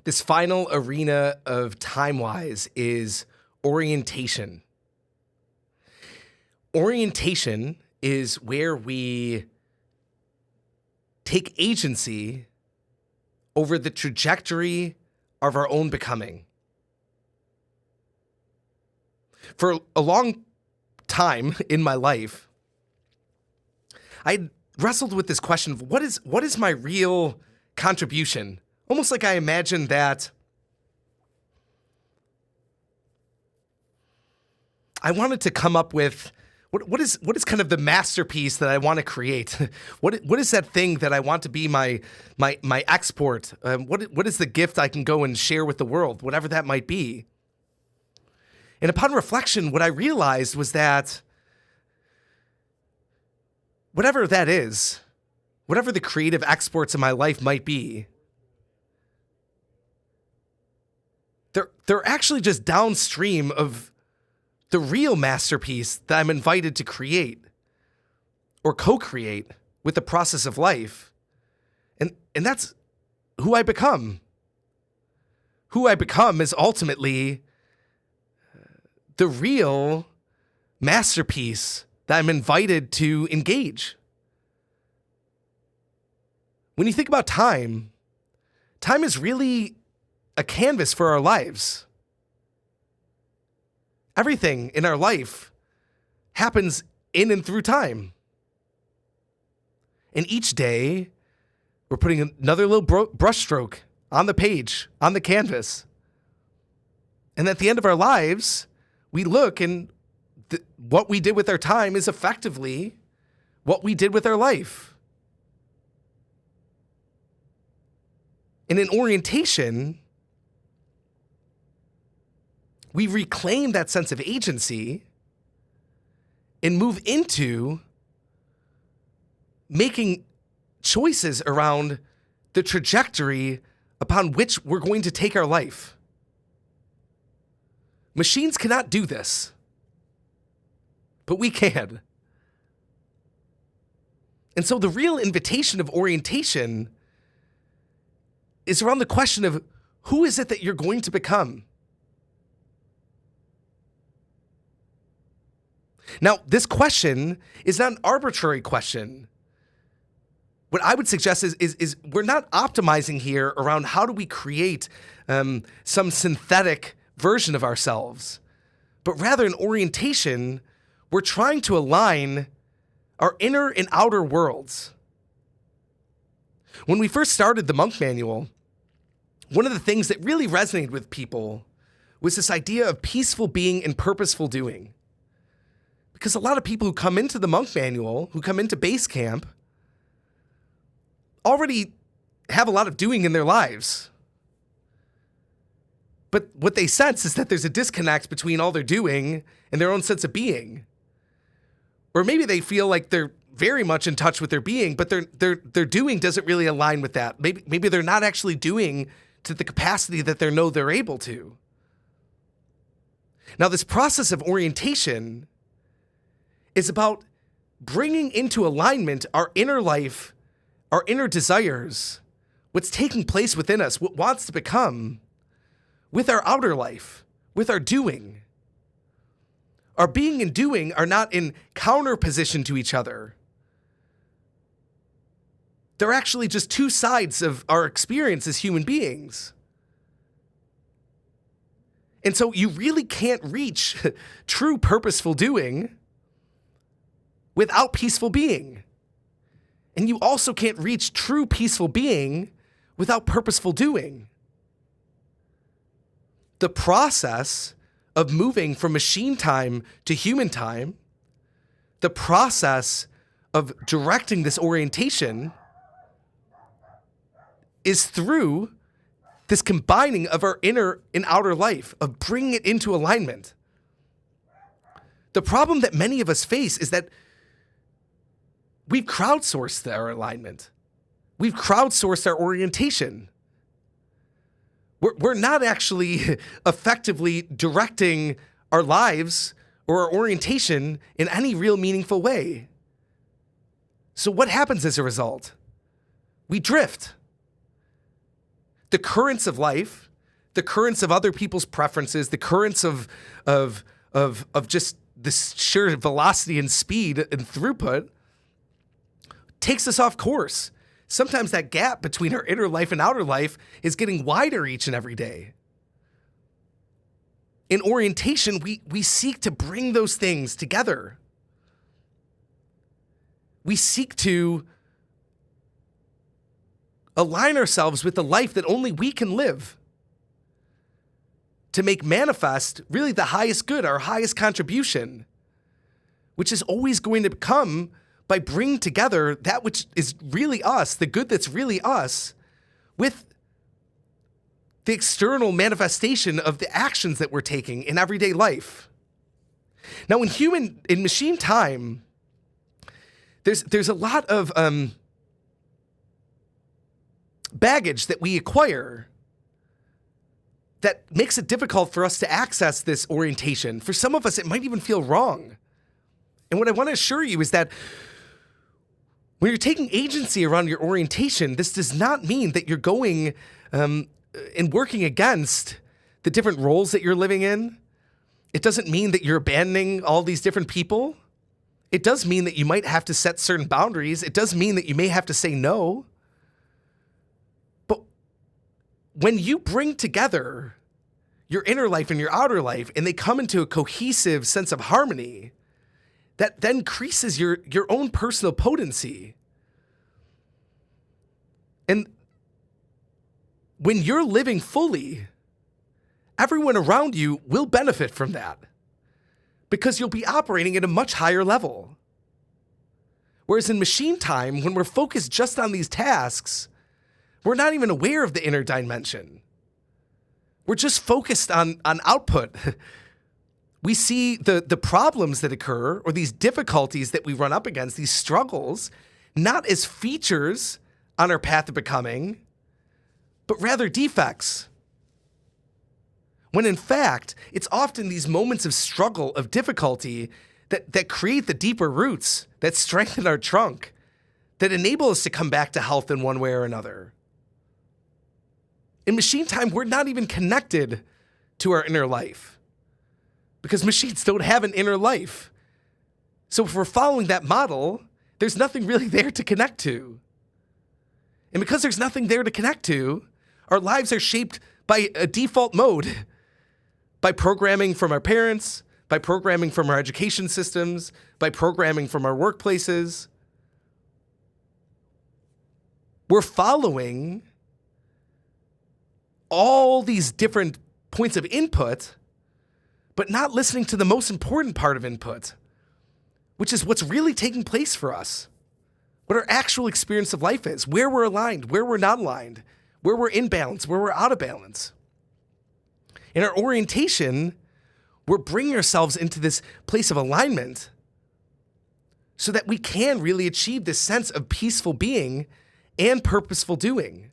This final arena of TimeWise is orientation. Orientation is where we take agency over the trajectory of our own becoming. For a long time in my life, I wrestled with this question of what is my real contribution? Almost like I imagined that I wanted to come up with what is kind of the masterpiece that I want to create? What is that thing that I want to be my export? What is the gift I can go and share with the world, whatever that might be? And upon reflection, what I realized was that whatever that is, whatever the creative exports in my life might be, they're actually just downstream of the real masterpiece that I'm invited to create or co-create with the process of life. And that's who I become. Who I become is ultimately the real masterpiece that I'm invited to engage. When you think about time is really a canvas for our lives. Everything in our life happens in and through time. And each day, we're putting another little brushstroke on the page, on the canvas. And at the end of our lives, we look and what we did with our time is effectively what we did with our life. And in orientation, we reclaim that sense of agency and move into making choices around the trajectory upon which we're going to take our life. Machines cannot do this, but we can. And so the real invitation of orientation is around the question of who is it that you're going to become? Now, this question is not an arbitrary question. What I would suggest is we're not optimizing here around how do we create some synthetic version of ourselves, but rather in orientation, we're trying to align our inner and outer worlds. When we first started the Monk Manual, one of the things that really resonated with people was this idea of peaceful being and purposeful doing. Because a lot of people who come into the Monk Manual, who come into base camp, already have a lot of doing in their lives. But what they sense is that there's a disconnect between all their doing and their own sense of being. Or maybe they feel like they're very much in touch with their being, but their doing doesn't really align with that. Maybe they're not actually doing to the capacity that they know they're able to. Now, this process of orientation is about bringing into alignment our inner life, our inner desires, what's taking place within us, what wants to become, with our outer life, with our doing. Our being and doing are not in counterposition to each other. They're actually just two sides of our experience as human beings. And so you really can't reach true purposeful doing without peaceful being. And you also can't reach true peaceful being without purposeful doing. The process of moving from machine time to human time, the process of directing this orientation is through this combining of our inner and outer life, of bringing it into alignment. The problem that many of us face is that we've crowdsourced our alignment. We've crowdsourced our orientation. We're not actually effectively directing our lives or our orientation in any real meaningful way. So what happens as a result? We drift. the currents of life, the currents of other people's preferences, the currents of just the sheer velocity and speed and throughput takes us off course. Sometimes that gap between our inner life and outer life is getting wider each and every day. In orientation, we seek to bring those things together. We seek to align ourselves with the life that only we can live, to make manifest really the highest good, our highest contribution, which is always going to come by bringing together that which is really us, the good that's really us, with the external manifestation of the actions that we're taking in everyday life. Now, in machine time, there's a lot of baggage that we acquire that makes it difficult for us to access this orientation. For some of us, it might even feel wrong. And what I want to assure you is that when you're taking agency around your orientation, this does not mean that you're going and working against the different roles that you're living in. It doesn't mean that you're abandoning all these different people. It does mean that you might have to set certain boundaries. It does mean that you may have to say no. But when you bring together your inner life and your outer life, and they come into a cohesive sense of harmony, that then increases your own personal potency. And when you're living fully, everyone around you will benefit from that because you'll be operating at a much higher level. Whereas in machine time, when we're focused just on these tasks, we're not even aware of the inner dimension. We're just focused on output. We see the problems that occur or these difficulties that we run up against, these struggles, not as features on our path to becoming, but rather defects. When in fact, it's often these moments of struggle, of difficulty, that create the deeper roots, that strengthen our trunk, that enable us to come back to health in one way or another. In machine time, we're not even connected to our inner life because machines don't have an inner life. So if we're following that model, there's nothing really there to connect to. And because there's nothing there to connect to, our lives are shaped by a default mode, by programming from our parents, by programming from our education systems, by programming from our workplaces. We're following all these different points of input, but not listening to the most important part of input, which is what's really taking place for us, what our actual experience of life is, where we're aligned, where we're not aligned, where we're in balance, where we're out of balance. In our orientation, we're bringing ourselves into this place of alignment so that we can really achieve this sense of peaceful being and purposeful doing.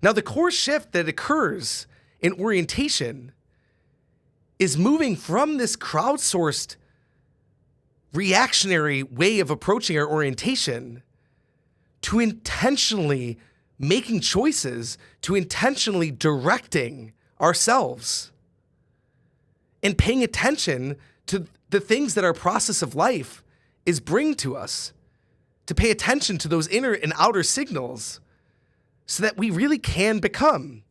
Now, the core shift that occurs in orientation is moving from this crowdsourced, reactionary way of approaching our orientation to intentionally making choices, to intentionally directing ourselves and paying attention to the things that our process of life is bringing to us, to pay attention to those inner and outer signals so that we really can become.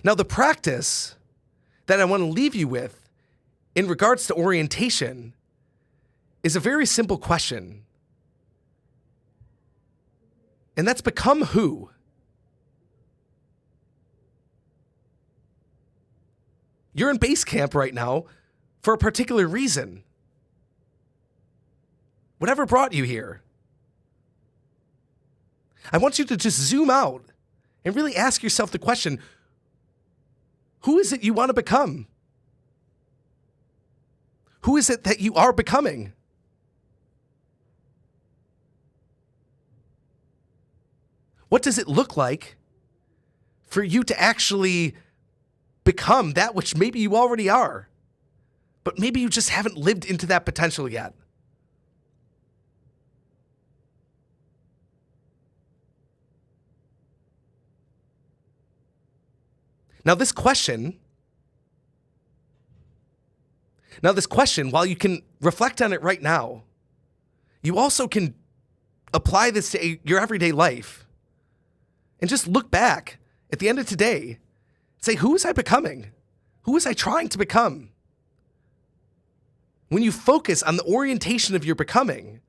Now, the practice that I want to leave you with in regards to orientation is a very simple question. And that's become who? You're in base camp right now for a particular reason. Whatever brought you here. I want you to just zoom out and really ask yourself the question, who is it you want to become? Who is it that you are becoming? What does it look like for you to actually become that which maybe you already are, but maybe you just haven't lived into that potential yet? Now this question, while you can reflect on it right now, you also can apply this to your everyday life and just look back at the end of today and say, who was I becoming? Who was I trying to become? When you focus on the orientation of your becoming,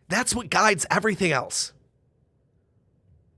that's what guides everything else.